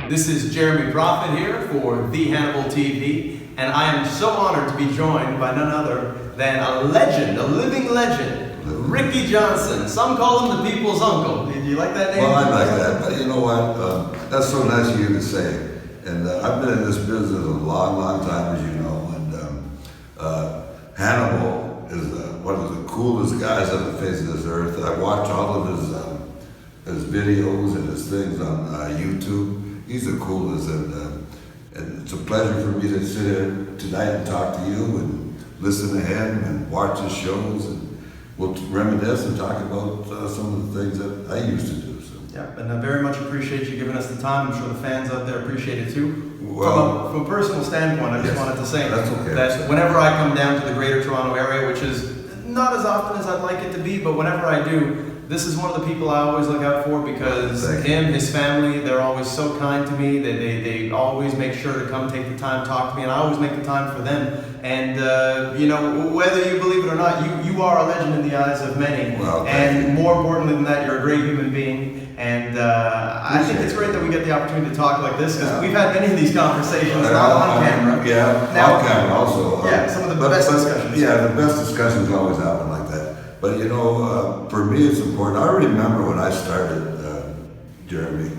This is Jeremy Prophet here for The Hannibal TV, and I am so honored to be joined by none other than a legend, a living legend, Ricky Johnson. Some call him the people's uncle. Do you like that name? Well, I like that, but you know what? That's so nice of you to say. And I've been in this business a long, long time, as you know, and Hannibal is one of the coolest guys on the face of this earth. I watch all of his videos and his things on YouTube. He's the coolest, and it's a pleasure for me to sit here tonight and talk to you and listen to him and watch his shows, and we'll reminisce and talk about some of the things that I used to do. So. Yeah, and I very much appreciate you giving us the time. I'm sure the fans out there appreciate it too. Well, from a personal standpoint, I just wanted to say okay, that whenever I come down to the Greater Toronto area, which is not as often as I'd like it to be, but whenever I do, this is one of the people I always look out for, because his family, they're always so kind to me. They always make sure to come take the time, talk to me, and I always make the time for them. And you know, whether you believe it or not, you are a legend in the eyes of many. Well, and more importantly than that, you're a great human being. And I think it's great that we get the opportunity to talk like this, because we've had many of these conversations, not on camera. Yeah, now, on camera also. Yeah, some of the best discussions. Yeah, the best discussions always happen like that. But you know, for me it's important. I remember when I started, Jeremy,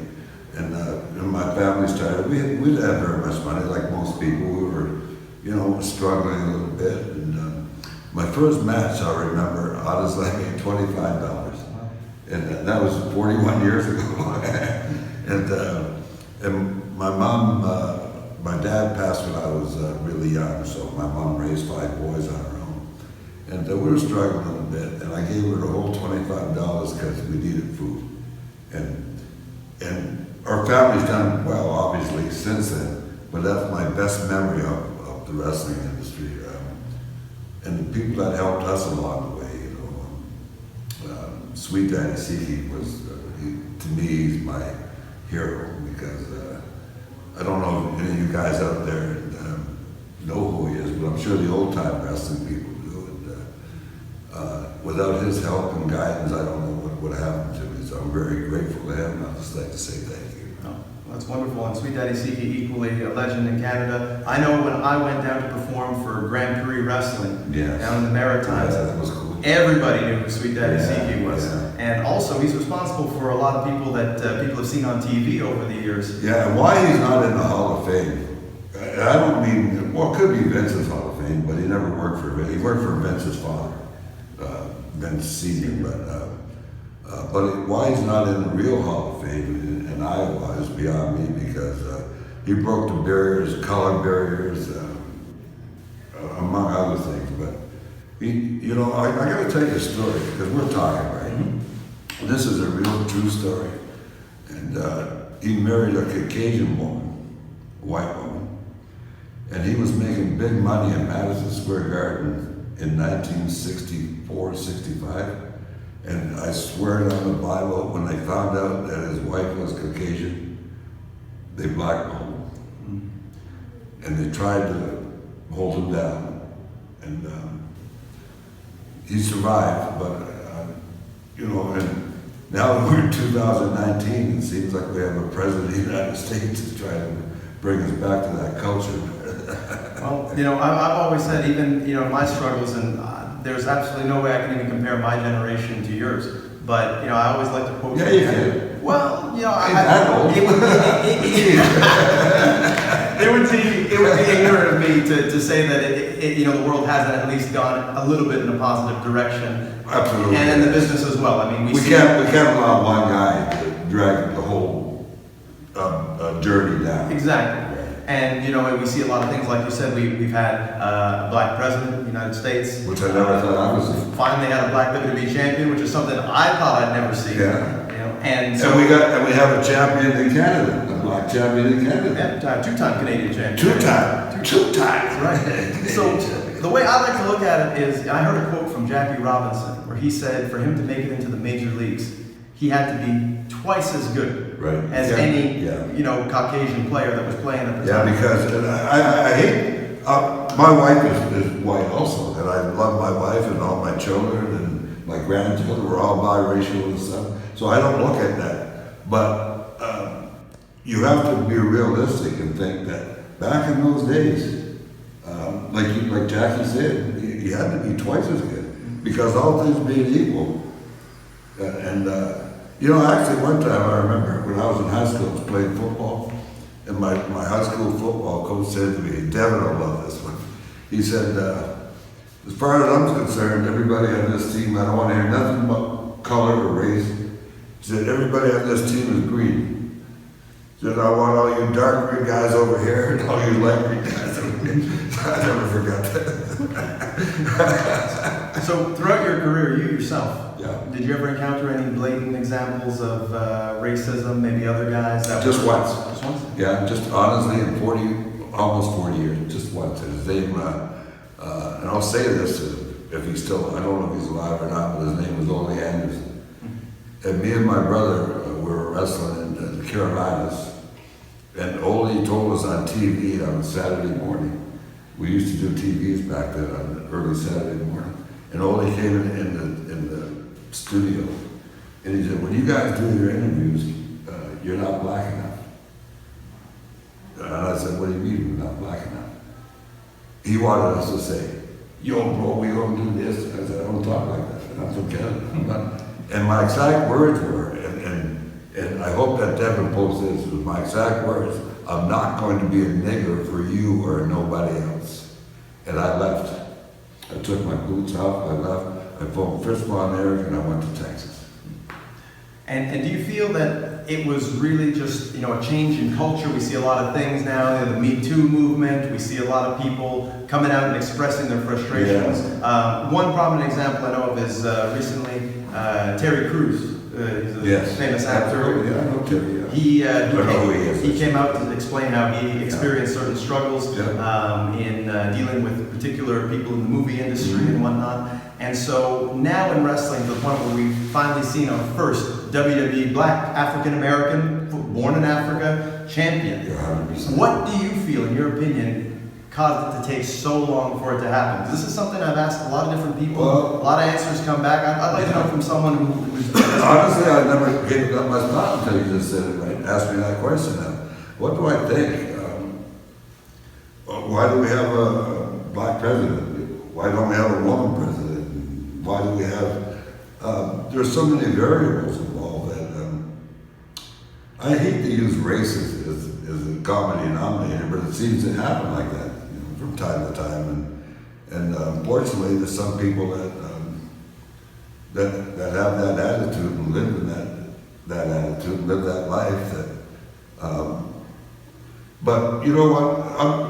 and when my family started, we didn't have very much money, like most people. We were, you know, struggling a little bit. And my first match, I remember, honestly, I made $25. And that was 41 years ago. and my mom, my dad passed when I was really young, so my mom raised 5 boys on her own. And we were struggling a little bit, and I gave her the whole $25 because we needed food. And our family's done well, obviously, since then, but that's my best memory of the wrestling industry. And the people that helped us along the way, you know. Sweet Daddy Siki was, to me, he's my hero, because I don't know if any of you guys out there know who he is, but I'm sure the old-time wrestling people do. And without his help and guidance, I don't know what would happen to me. So I'm very grateful to him, and I'd just like to say thank you. Oh, that's wonderful. And Sweet Daddy Siki, equally a legend in Canada. I know when I went down to perform for Grand Prix Wrestling down in the Maritimes, that was cool. Everybody knew who Sweet Daddy Siki was. Yeah. And also, he's responsible for a lot of people that people have seen on TV over the years. Yeah, and why he's not in the Hall of Fame, I don't mean, well, it could be Vince's Hall of Fame, but he never worked for Vince. He worked for Vince's father, Vince Sr., but why he's not in the real Hall of Fame in Iowa is beyond me, because he broke the barriers, color barriers, among other things. But you know, I got to tell you a story, because we're talking, right? Mm-hmm. This is a real true story. And he married a Caucasian woman, a white woman, and he was making big money in Madison Square Garden in 1964, 65. And I swear it on the Bible, when they found out that his wife was Caucasian, they blackballed him. Mm-hmm. And they tried to hold him down. And he survived, but you know, and now we're in 2019, it seems like we have a president of the United States who's trying to bring us back to that culture. Well, you know, I've always said, even, you know, my struggles, and there's absolutely no way I can even compare my generation to yours. But, you know, I always like to quote. Yeah, you can. Well, you know, it would be ignorant of me to say that you know, the world hasn't at least gone a little bit in a positive direction. Absolutely. And in the business as well. I mean, we can't allow one guy to drag the whole journey down. Exactly. And you know, we see a lot of things, like you said. We've had a black president of the United States, which I never thought I was. Finally had a black WWE champion, which is something I thought I'd never see. Yeah. You know, and so we have a champion in Canada, a black champion in Canada. Yeah, two-time Canadian champion. Two times. Right. So the way I like to look at it is, I heard a quote from Jackie Robinson where he said, for him to make it into the major leagues, he had to be twice as good as any you know, Caucasian player that was playing at the time. Yeah, because I hate, my wife is white also, and I love my wife and all my children and my grandchildren. We're all biracial and stuff, so I don't look at that. But you have to be realistic and think that back in those days, like Jackie said, you had to be twice as good because all things being equal. Actually one time I remember when I was in high school, I was playing football, and my high school football coach said to me, Devin will love this one. He said, as far as I'm concerned, everybody on this team, I don't want to hear nothing about color or race. He said, everybody on this team is green. He said, I want all you dark green guys over here and all you light green guys over here. I never forgot that. So throughout your career, you yourself, Yeah. did you ever encounter any blatant examples of racism, maybe other guys that Just were... once. Just once? Yeah, just honestly, in almost 40 years, just once. His name, and I'll say this, if he's still, I don't know if he's alive or not, but his name was Ole Anderson. And me and my brother were wrestling in the Carolinas, and Ole told us on TV on a Saturday morning. We used to do TVs back then on early Saturday morning. And Ole came in the studio, and he said, when you guys do your interviews, you're not black enough. And I said, what do you mean we're not black enough? He wanted us to say, yo bro, we gonna do this. I said, I don't talk like that. I'm from Canada. And my exact words were, and I hope that Devin posts this, was my exact words, I'm not going to be a nigger for you or nobody else. And I left. I took my boots off, I left, I phoned Frisbee Eric, and I went to Texas. And do you feel that it was really just, a change in culture? We see a lot of things now, the Me Too movement, we see a lot of people coming out and expressing their frustrations. Yeah. One prominent example I know of is recently Terry Crews. He's a famous actor. Yeah, I know Terry, yeah. He came out to explain how he experienced certain struggles in dealing with particular people in the movie industry and whatnot. And so now in wrestling, to the point where we've finally seen our first WWE Black African American, born in Africa, champion. Yeah, 100%. What do you feel, in your opinion, caused it to take so long for it to happen? 'Cause this is something I've asked a lot of different people. A lot of answers come back. I'd like to know from someone who's... Honestly, I never gave it up my thought until you just said it right. Asked me that question now. What do I think? Why do we have a black president? Why don't we have a woman president? Why do we have... there's so many variables involved that... I hate to use race as a common denominator, but it seems to happen like that from time to time. And unfortunately, there's some people that have that attitude and live in that attitude, live that life. But you know what?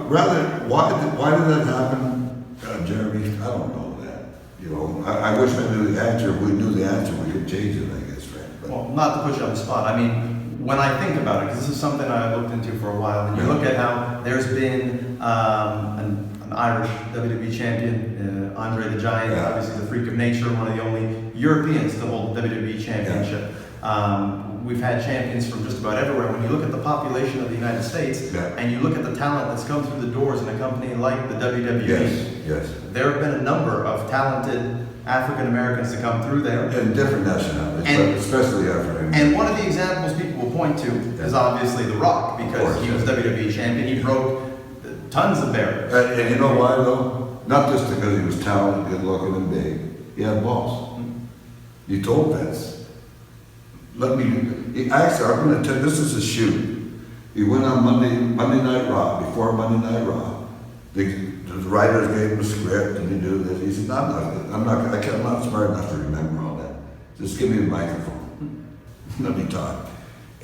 Why did that happen, Jeremy? I don't know that. I wish I knew the answer. If we knew the answer, we could change it, I guess, right? But, well, not to put you on the spot. I mean, when I think about it, because this is something I looked into for a while, and you look at how there's been an Irish WWE champion, Andre the Giant, obviously the freak of nature, one of the only Europeans to hold the WWE championship. We've had champions from just about everywhere. When you look at the population of the United States, and you look at the talent that's come through the doors in a company like the WWE, there have been a number of talented African Americans to come through there. And different nationalities, but especially African. And one of the examples people will point to is obviously The Rock, because he was WWE champion. He broke tons of barriers. And you know why though? Not just because he was talented, good looking, and big. He had balls. He told Vince, actually, I'm going to tell you, this is a shoot. He went on Monday Night Raw, before Monday Night Raw. The writers gave him a script and he did this. He said, I'm not smart enough to remember all that. Just give me the microphone. Let me talk.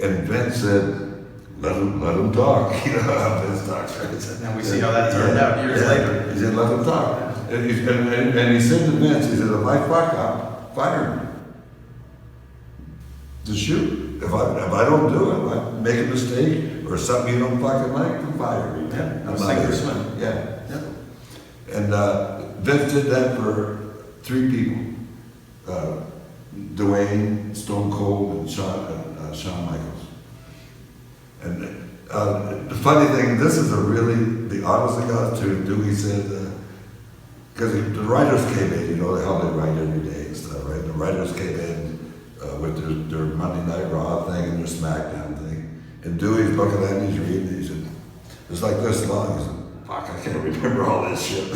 And Vince said, let him talk. Vince talks, right? And we see how that turned out years later. He said, let him talk. And he said to Vince, he said, if I fuck up, fire me. To shoot. If I don't do it, if I make a mistake or something you don't fucking like, then fire me. I'm sink or swim. Yeah. And Vince did that for 3 people. Dwayne, Stone Cold, and Shawn Michaels. And the funny thing, this is the honest to God truth, he said, because the writers came in, how they write every day and stuff, right? The writers came in with their Monday Night Raw thing and their SmackDown thing. And Dewey's looking at me, he's reading, he said, it's like this long. He said, fuck, I can't remember all this shit.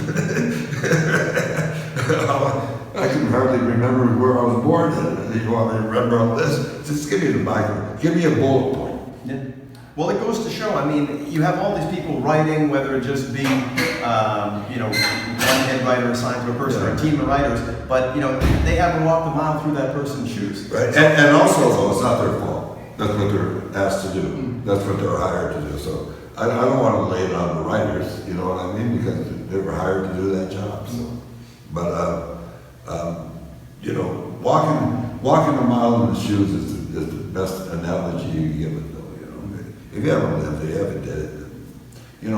I can hardly remember where I was born. You want me to remember all this? Just give me the Bible. Give me a bullet point. Yeah. Well, it goes to show, I mean, you have all these people writing, whether it just be, one head writer assigned to a person or a team of writers, but, they haven't walked a mile through that person's shoes. Right. And also, though, it's not their fault. That's what they're asked to do. That's what they're hired to do. So I don't want to lay it on the writers, you know what I mean? Because they were hired to do that job. So, but walking a mile in the shoes is the best analogy you can give it, though. If you haven't lived it, you haven't did it. And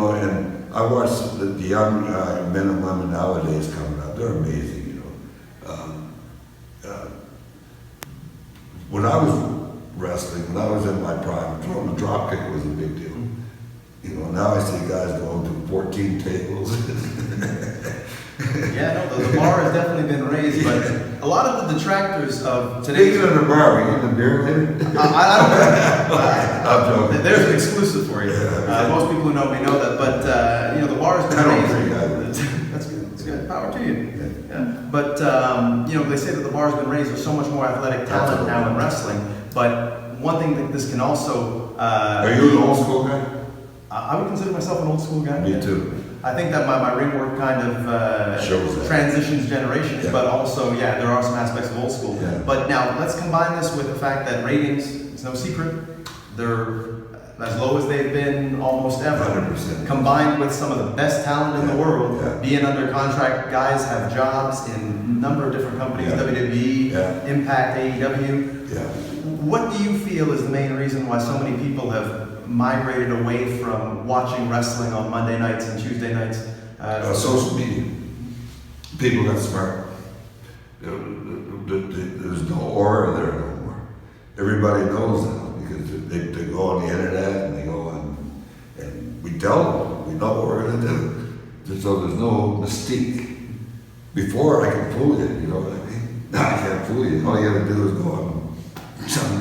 I watch the young men and women nowadays coming up. They're amazing. When I was wrestling, when I was in my prime, throwing a drop kick was a big deal. Now I see guys going to 14 tables. Yeah, no, the bar has definitely been raised, but a lot of the detractors of today's... Speaking of the bar, we getting a beer later? I don't know. I'm joking. There's an exclusive for you. Most people who know me know that, but the bar has been raised. That's good. That's good. Power to you. Yeah. But they say that the bar has been raised. There's so much more athletic talent now in wrestling. But one thing that this can also... Are you an old school guy? I would consider myself an old school guy. Me too. I think that my ring work kind of shows that. transitions generations, but also, there are some aspects of old school. Yeah. But now, let's combine this with the fact that ratings, it's no secret, they're as low as they've been almost ever. 100%. Combined with some of the best talent in the world, being under contract, guys have jobs in a number of different companies, WWE, Impact, AEW. Yeah. What do you feel is the main reason why so many people have migrated away from watching wrestling on Monday nights and Tuesday nights? Social media. People got smart. There's no aura there no more. Everybody knows now because they go on the internet and they go on, and we tell them, we know what we're going to do. So there's no mystique. Before I could fool you, you know what I mean? Now I can't fool you. All you got to do is go on some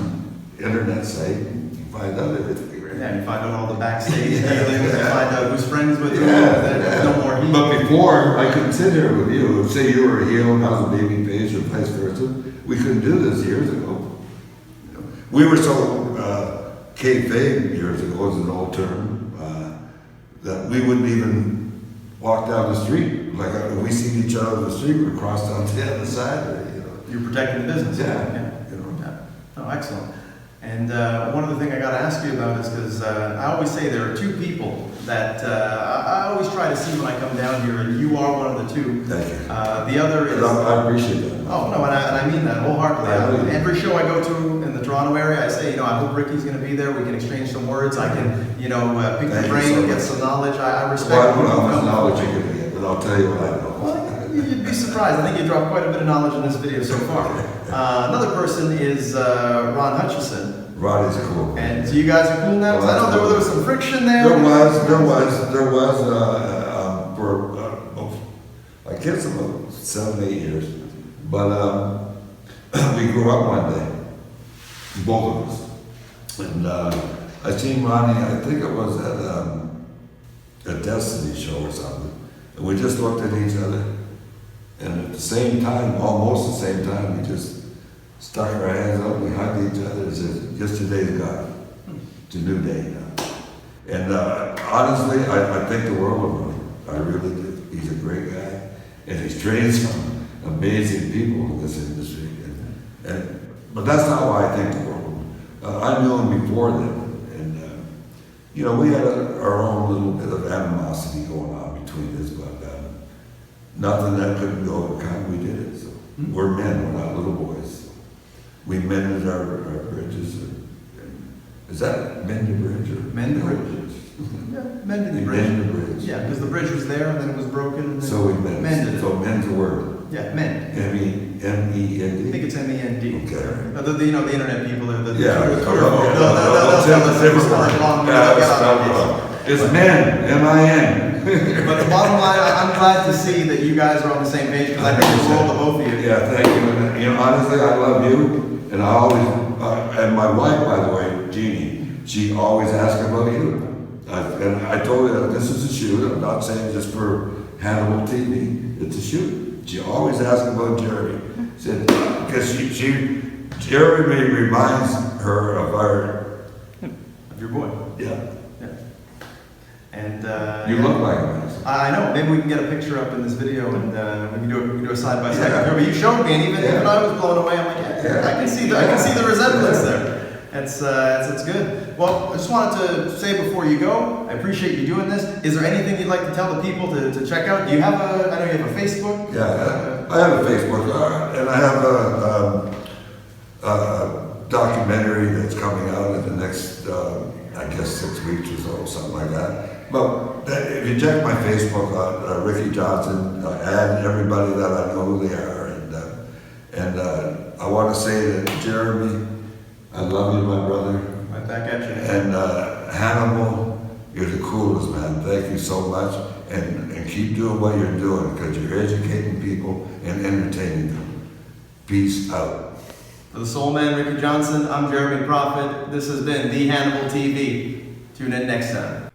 internet site and you find out everything. Yeah, you find out all the backstage dealings, you find out who's friends with who, there's no more heat. But before, I couldn't sit here with you. Say you were a heel and I was a baby face or vice versa. We couldn't do this years ago. We were so kayfabe years ago is an old term, that we wouldn't even walk down the street. Like if we see each other on the street, we'd cross down to the other side. You're protecting the business. Yeah. Oh, excellent. And one other thing I got to ask you about is because I always say there are two people that I always try to see when I come down here, and you are one of the two. Thank you. The other is... I appreciate that. Oh, no, and I mean that wholeheartedly. Every show I go to in the Toronto area, I say, I hope Ricky's going to be there. We can exchange some words. I can, pick your brain and get some knowledge. I respect I don't know how much knowledge you're going to get, but I'll tell you what I know. Well, you'd be surprised. I think you dropped quite a bit of knowledge in this video so far. Another person is Ron Hutchison. Roddy's cool. And so you guys are cool now? 'Cause I know there was some friction there. There was for I guess about 7-8 years. But we grew up one day, both of us. And I seen Ronnie, I think it was at a Destiny show or something. And we just looked at each other. And at the same time, almost the same time, we just stuck our hands up, we hugged each other and said, yesterday's gone. It's a new day now. And honestly, I think the world of him. I really do. He's a great guy. And he's trained some amazing people in this industry. But that's not why I think the world of him. I knew him before then. And, we had our own little bit of animosity going on between us, but nothing that couldn't go overcome, we did it. So we're men, we're not little boys. So we mended our bridges. Is that mend the bridge or mend the bridge? Yeah, mending the bridge. Mend the bridge. Yeah, because the bridge was there and then it was broken. And so we mended it. So mend's a word. Yeah, mend. M-E-N-D? I think it's M-E-N-D. Okay. The internet people are the They'll tell us every It's men, M-I-N. But the bottom line, I'm glad to see that you guys are on the same page because I think it's the role of both of you. Yeah, thank you. And honestly, I love you, and I always, and my wife, by the way, Jeannie, she always asks about you. And I told her, this is a shoot. I'm not saying just for Hannibal TV. It's a shoot. She always asks about Jeremy. Said, because Jeremy reminds her of Of your boy. yeah. And You look like him. I know. Maybe we can get a picture up in this video, and we can do a side by side. Yeah. But you showed me, and even I was blown away. I'm like, I can see the resemblance there. It's good. Well, I just wanted to say before you go, I appreciate you doing this. Is there anything you'd like to tell the people to check out? Do you have I know you have a Facebook. Yeah, I have a Facebook, and I have a documentary that's coming out in the next, I guess, 6 weeks or so, something like that. But if you check my Facebook on Ricky Johnson, add everybody that I know who they are, and I want to say that Jeremy, I love you, my brother. Right back at you. And Hannibal, you're the coolest, man. Thank you so much, and keep doing what you're doing because you're educating people and entertaining them. Peace out. For the Soulman, Ricky Johnson, I'm Jeremy Prophet. This has been the Hannibal TV. Tune in next time.